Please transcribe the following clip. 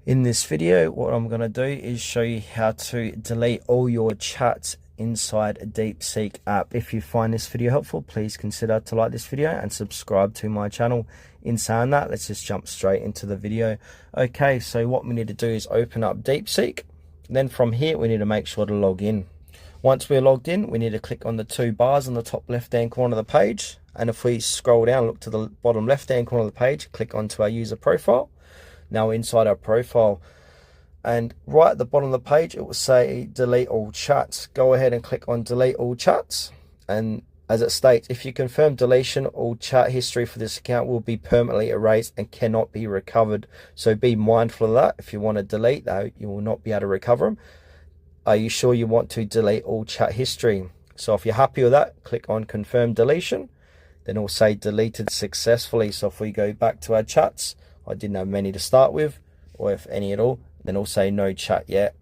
In this video, what I'm going to do is show you how to delete all your chats inside a Deepseek app. If you find this video helpful, please consider to like this video and subscribe to my channel. In saying that, let's just jump straight into the video. Okay, so what we need to do is open up Deepseek. Then from here, we need to make sure to log in. Once we're logged in, we need to click on the two bars on the top left-hand corner of the page. And if we scroll down, look to the bottom left-hand corner of the page, click onto our user profile. Now inside our profile, and right at the bottom of the page, it will say delete all chats. Go ahead and click on delete all chats. And as it states, if you confirm deletion, all chat history for this account will be permanently erased and cannot be recovered. So be mindful of that. If you want to delete that, you will not be able to recover them. Are you sure you want to delete all chat history? So if you're happy with that, click on confirm deletion. Then it will say deleted successfully. So if we go back to our chats, I didn't have many to start with, or if any at all, then it'll say no chat yet.